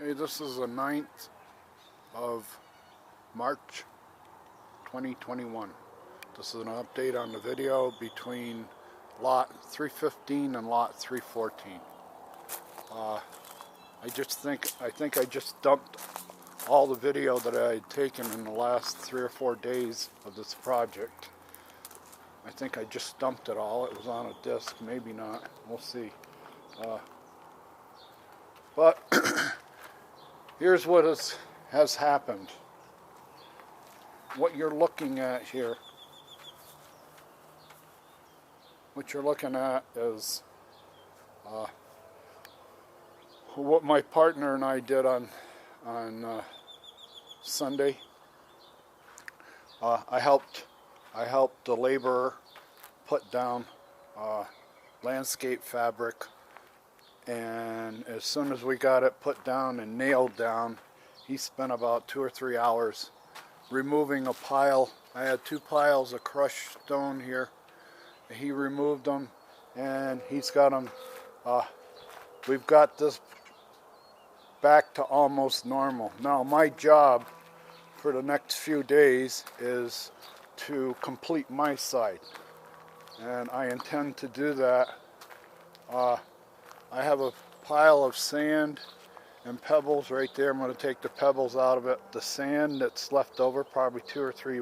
Hey, this is the 9th of March 2021. This is an update on the video between lot 315 and lot 314. I think I just dumped all the video that I had taken in the last 3 or 4 days of this project. I think I just dumped it all. It was on a disc, maybe not. We'll see. But here's what has happened. What you're looking at here, is what my partner and I did on Sunday. I helped the laborer put down landscape fabric, and as soon as we got it put down and nailed down, he spent about 2 or 3 hours removing a pile. I had 2 piles of crushed stone here. He removed them, and he's got them. We've got this back to almost normal. Now my job for the next few days is to complete my side, and I intend to do that. I have a pile of sand and pebbles right there. I'm going to take the pebbles out of it. The sand that's left over, probably 2 or 3,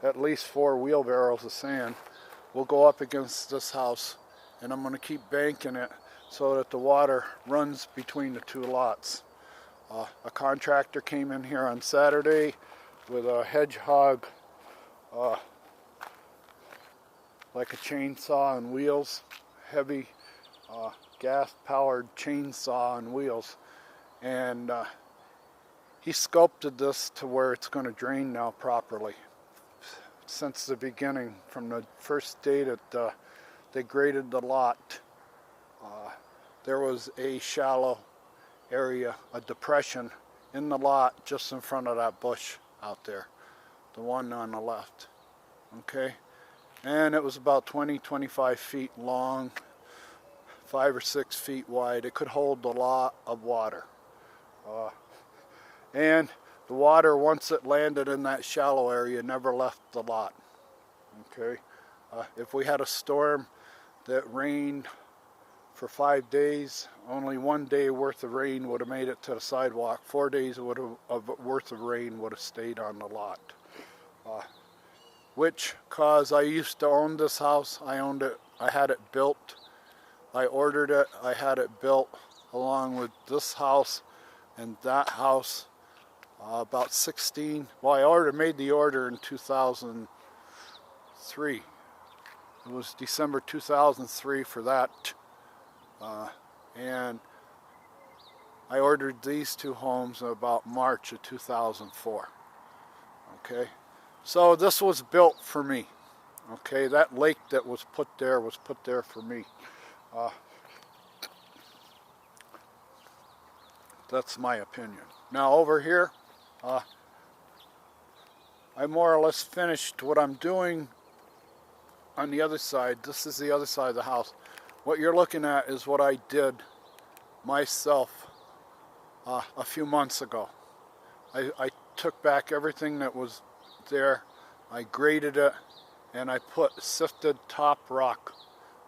at least 4 wheelbarrows of sand, will go up against this house, and I'm going to keep banking it so that the water runs between the 2 lots. A contractor came in here on Saturday with a hedgehog, like a chainsaw on wheels, heavy gas-powered chainsaw on wheels, and he sculpted this to where it's going to drain now properly. Since the beginning, from the first day that they graded the lot, there was a shallow area, a depression in the lot just in front of that bush out there, the one on the left. Okay, and it was about 20-25 feet long, 5 or 6 feet wide. It could hold a lot of water, and the water, once it landed in that shallow area, never left the lot. Okay, if we had a storm that rained for 5 days, only 1 day worth of rain would have made it to the sidewalk. 4 days worth of rain would have stayed on the lot. Which, cause I used to own this house, I owned it, I had it built, I ordered it, I had it built along with this house and that house, about 16, well, I made the order in 2003. It was December 2003 for that. And I ordered these 2 homes in about March of 2004. Okay, so this was built for me. Okay, that lake that was put there for me. That's my opinion. Now over here, I more or less finished what I'm doing on the other side. This is the other side of the house. What you're looking at is what I did myself a few months ago. I took back everything that was there, I graded it, and I put sifted top rock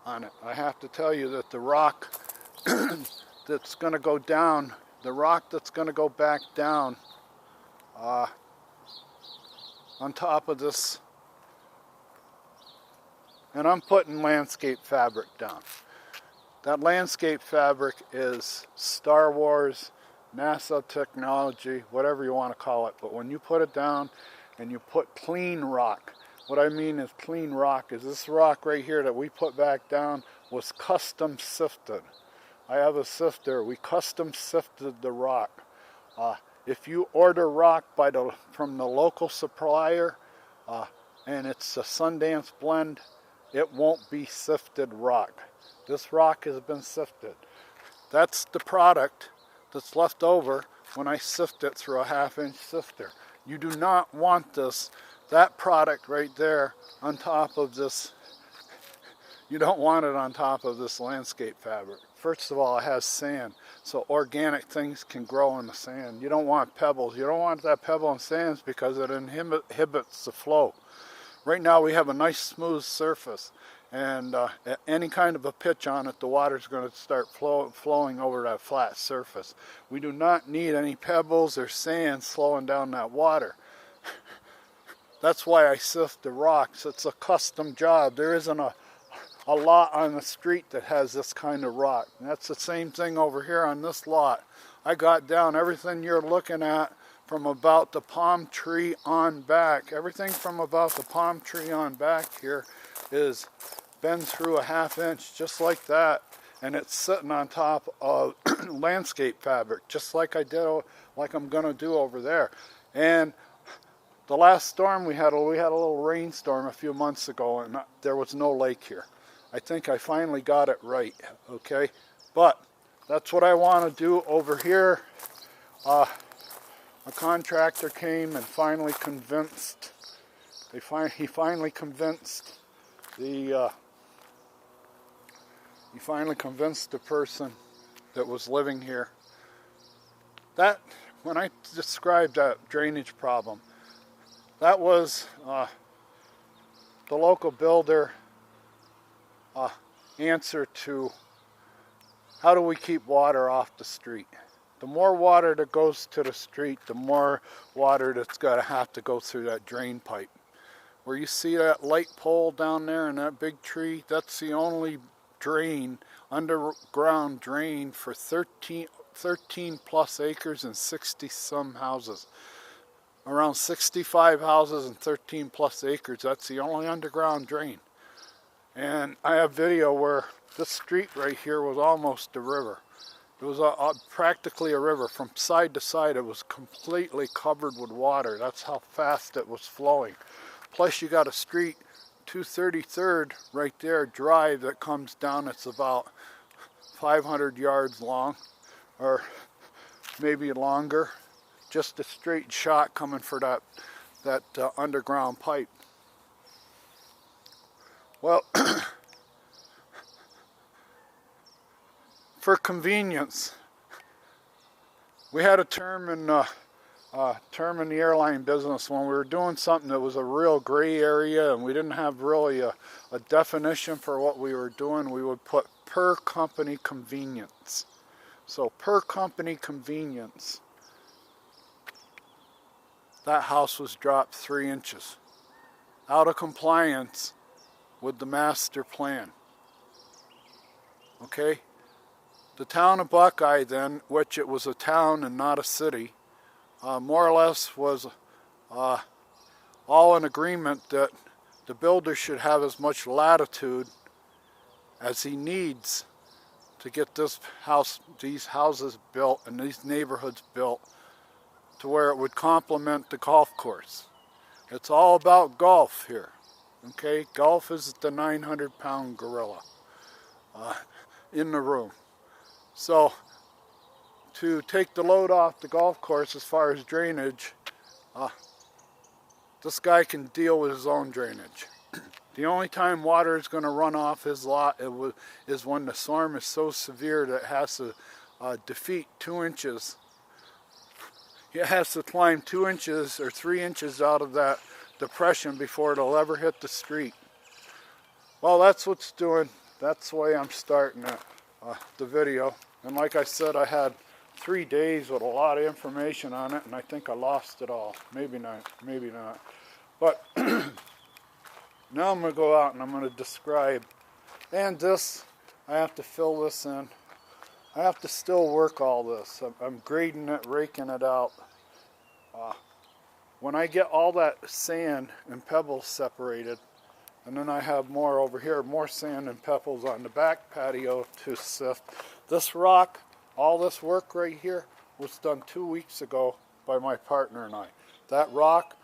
on it. I have to tell you that the rock that's going to go down, the rock that's going to go back down on top of this, and I'm putting landscape fabric down. That landscape fabric is Star Wars, NASA technology, whatever you want to call it. But when you put it down and you put clean rock, what I mean is clean rock is this rock right here that we put back down was custom sifted. I have a sifter. We custom sifted the rock. If you order rock from the local supplier, and it's a Sundance blend, it won't be sifted rock. This rock has been sifted. That's the product that's left over when I sift it through a 1/2-inch sifter. You do not want that product right there on top of this. You don't want it on top of this landscape fabric. First of all, it has sand. so organic things can grow in the sand. You don't want pebbles. You don't want that pebble and sands because it inhibits the flow. Right now we have a nice smooth surface, and at any kind of a pitch on it, the water's going to start flowing over that flat surface. We do not need any pebbles or sand slowing down that water. That's why I sift the rocks. It's a custom job. There isn't a lot on the street that has this kind of rock. And that's the same thing over here on this lot. I got down everything you're looking at from about the palm tree on back. Everything from about the palm tree on back here is been through a 1/2 inch, just like that. And it's sitting on top of landscape fabric, just like I did, like I'm gonna do over there. And the last storm we had a little rainstorm a few months ago, and there was no lake here. I think I finally got it right, okay? But that's what I want to do over here. A contractor came and finally convinced, he finally convinced the person that was living here that when I described that drainage problem, that was the local builder answer to how do we keep water off the street. The more water that goes to the street, the more water that's got to have to go through that drain pipe. Where you see that light pole down there and that big tree, that's the only drain, underground drain for 13 plus acres and 60 some houses. Around 65 houses and 13 plus acres, that's the only underground drain. And I have video where this street right here was almost a river. It was practically a river. From side to side, it was completely covered with water. That's how fast it was flowing. Plus, you got a street, 233rd right there, drive that comes down. It's about 500 yards long, or maybe longer. Just a straight shot coming for that underground pipe. Well, for convenience, we had a term in the airline business when we were doing something that was a real gray area and we didn't have really a definition for what we were doing. We would put per company convenience. So per company convenience, that house was dropped 3 inches out of compliance with the master plan. Okay? The town of Buckeye then, which it was a town and not a city, more or less was all in agreement that the builder should have as much latitude as he needs to get these houses built and these neighborhoods built to where it would complement the golf course. It's all about golf here. Okay, golf is the 900-pound gorilla in the room. So, to take the load off the golf course as far as drainage, this guy can deal with his own drainage. The only time water is going to run off his lot is when the storm is so severe that it has to defeat 2 inches. It has to climb 2 inches or 3 inches out of that depression before it'll ever hit the street. Well, that's what's doing. That's the way I'm starting the video. And like I said, I had 3 days with a lot of information on it, and I think I lost it all. Maybe not, maybe not. But now I'm going to go out and I'm going to describe. And this, I have to fill this in. I have to still work all this. I'm grading it, raking it out. When I get all that sand and pebbles separated, and then I have more over here, more sand and pebbles on the back patio to sift. This rock, all this work right here, was done 2 weeks ago by my partner and I. That rock,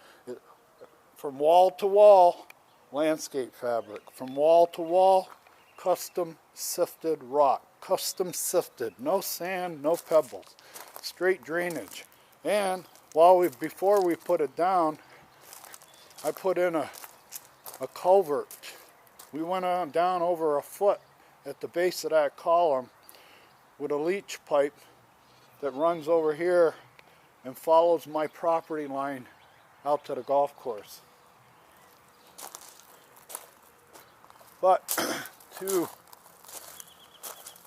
from wall to wall, landscape fabric. From wall to wall, custom sifted rock. Custom sifted, no sand, no pebbles. Straight drainage. And before we put it down, I put in a culvert. We went on down over a foot at the base of that column with a leach pipe that runs over here and follows my property line out to the golf course. But to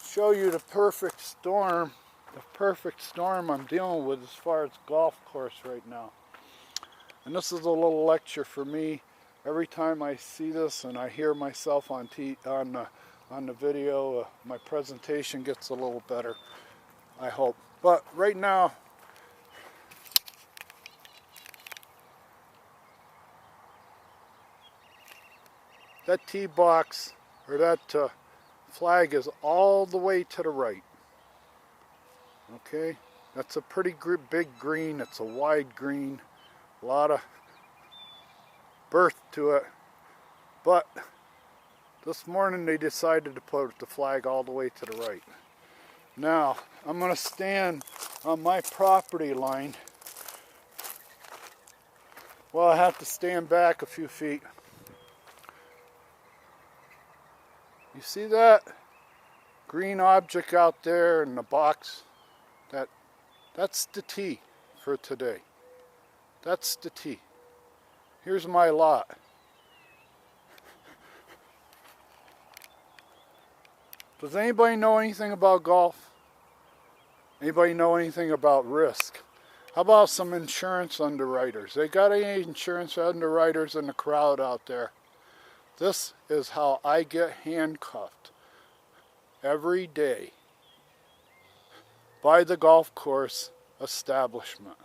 show you the perfect storm I'm dealing with as far as golf course right now. And this is a little lecture for me. Every time I see this and I hear myself on the video, my presentation gets a little better, I hope. But right now, that tee box, or that flag, is all the way to the right. Okay, that's a pretty big green. It's a wide green, a lot of birth to it. But this morning they decided to put the flag all the way to the right. Now, I'm going to stand on my property line. Well, I have to stand back a few feet. You see that green object out there in the box? That's the tee for today. That's the tee. Here's my lot. Does anybody know anything about golf? Anybody know anything about risk? How about some insurance underwriters? They got any insurance underwriters in the crowd out there? This is how I get handcuffed every day by the golf course establishment.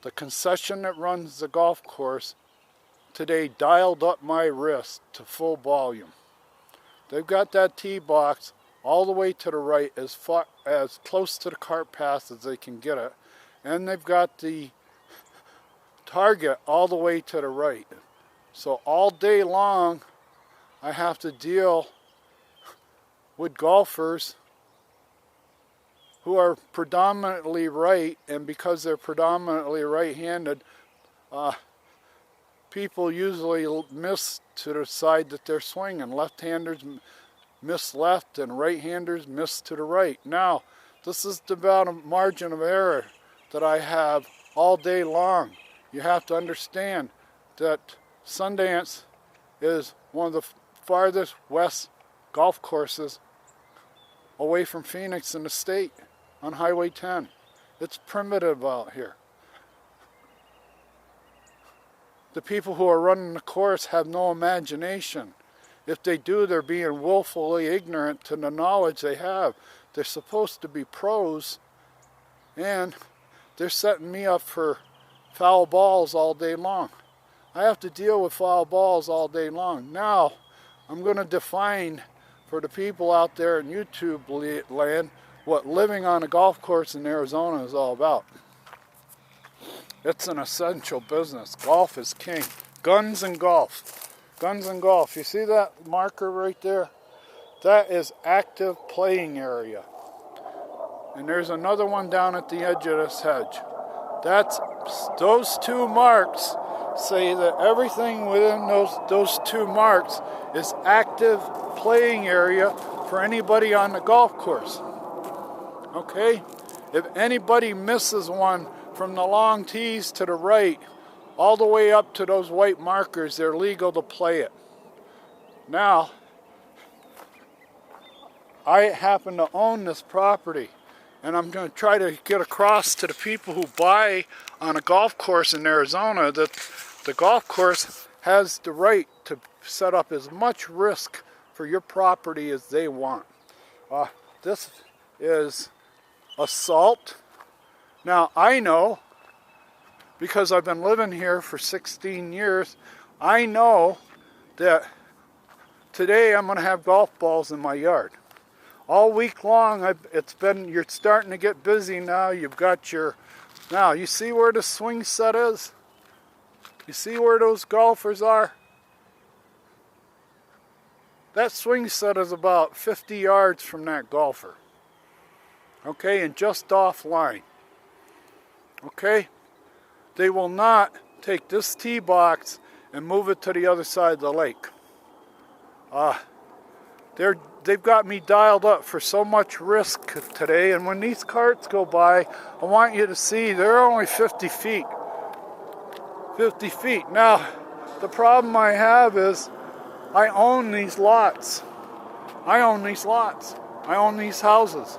The concession that runs the golf course today dialed up my risk to full volume. They've got that tee box all the way to the right, as close to the cart path as they can get it. And they've got the target all the way to the right. So all day long, I have to deal with golfers who are predominantly right, and because they're predominantly right-handed, people usually miss to the side that they're swinging. Left-handers miss left, and right-handers miss to the right. Now, this is about a margin of error that I have all day long. You have to understand that Sundance is one of the farthest west golf courses away from Phoenix in the state on Highway 10. It's primitive out here. The people who are running the course have no imagination. If they do, they're being willfully ignorant to the knowledge they have. They're supposed to be pros, and they're setting me up for foul balls all day long. I have to deal with foul balls all day long. Now, I'm going to define for the people out there in YouTube land what living on a golf course in Arizona is all about. It's an essential business. Golf is king. Guns and golf. Guns and golf. You see that marker right there? That is active playing area. And there's another one down at the edge of this hedge. Those two marks say that everything within those two marks is active playing area for anybody on the golf course. Okay? If anybody misses one from the long tees to the right, all the way up to those white markers, they're legal to play it. Now, I happen to own this property, and I'm going to try to get across to the people who buy on a golf course in Arizona that the golf course has the right to set up as much risk for your property as they want. This is assault. Now, I know, because I've been living here for 16 years, I know that today I'm going to have golf balls in my yard. All week long, you're starting to get busy now. You've got now you see where the swing set is? You see where those golfers are? That swing set is about 50 yards from that golfer. Okay, and just offline. Okay? They will not take this tee box and move it to the other side of the lake. They've got me dialed up for so much risk today, and when these carts go by, I want you to see they're only 50 feet. 50 feet. Now, the problem I have is I own these lots. I own these lots. I own these houses.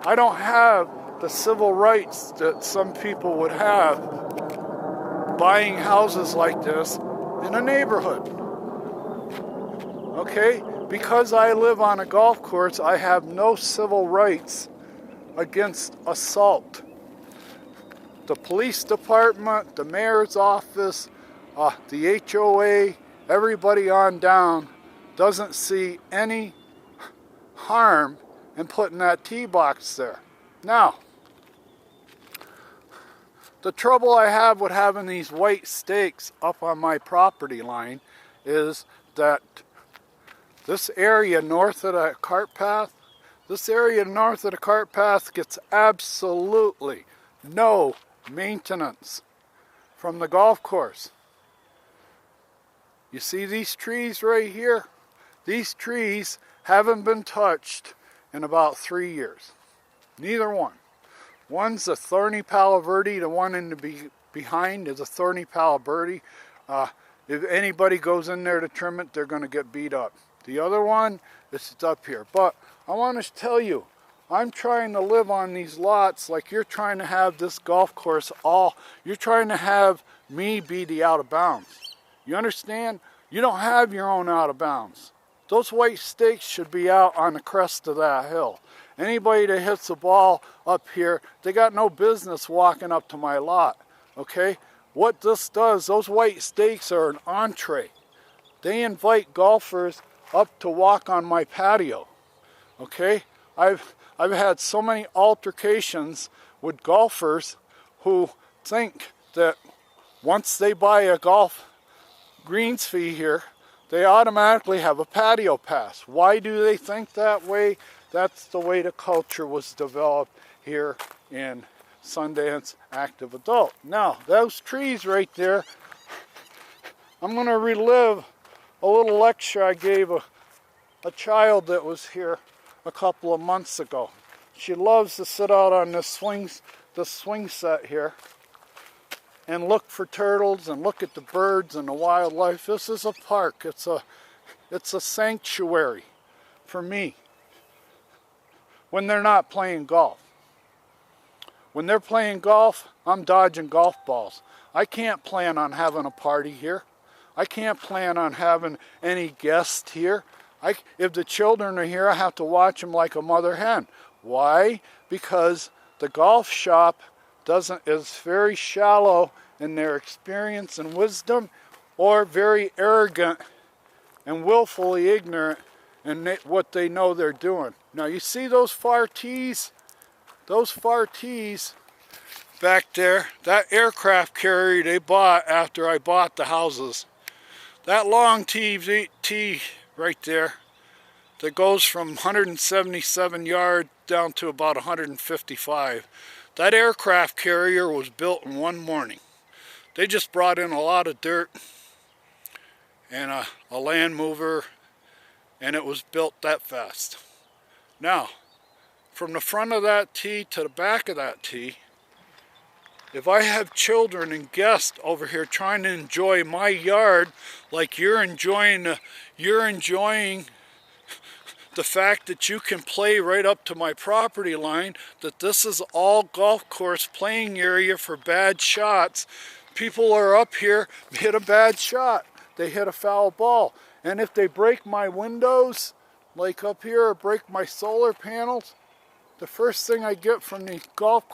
I don't have the civil rights that some people would have buying houses like this in a neighborhood. Okay? Because I live on a golf course, I have no civil rights against assault. The police department, the mayor's office, the HOA, everybody on down doesn't see any harm in putting that tee box there. Now, the trouble I have with having these white stakes up on my property line is that this area north of the cart path, gets absolutely no maintenance from the golf course. You see these trees right here? These trees haven't been touched in about 3 years. Neither one. One's a thorny palo verde, the one in the behind is a thorny palo verde. If anybody goes in there to trim it, they're going to get beat up. The other one is up here. But I want to tell you, I'm trying to live on these lots like you're trying to have this golf course you're trying to have me be the out of bounds. You understand? You don't have your own out of bounds. Those white stakes should be out on the crest of that hill. Anybody that hits the ball up here, they got no business walking up to my lot, okay? What this does, those white stakes are an entree. They invite golfers up to walk on my patio, okay? I've had so many altercations with golfers who think that once they buy a golf greens fee here, they automatically have a patio pass. Why do they think that way? That's the way the culture was developed here in Sundance Active Adult. Now, those trees right there, I'm going to relive a little lecture I gave a child that was here a couple of months ago. She loves to sit out on the swing set here and look for turtles and look at the birds and the wildlife. This is a park. It's a sanctuary for me when they're not playing golf. When they're playing golf, I'm dodging golf balls. I can't plan on having a party here. I can't plan on having any guests here. If the children are here, I have to watch them like a mother hen. Why? Because the golf shop is very shallow in their experience and wisdom, or very arrogant and willfully ignorant in what they know they're doing. Now you see those far tees? Those far tees back there, that aircraft carrier they bought after I bought the houses. That long tee right there that goes from 177 yards down to about 155. That aircraft carrier was built in one morning. They just brought in a lot of dirt and a land mover, and it was built that fast. Now, from the front of that tee to the back of that tee, if I have children and guests over here trying to enjoy my yard like you're enjoying the fact that you can play right up to my property line, that this is all golf course playing area for bad shots. People are up here, hit a bad shot, they hit a foul ball. And if they break my windows, like up here, or break my solar panels, the first thing I get from the golf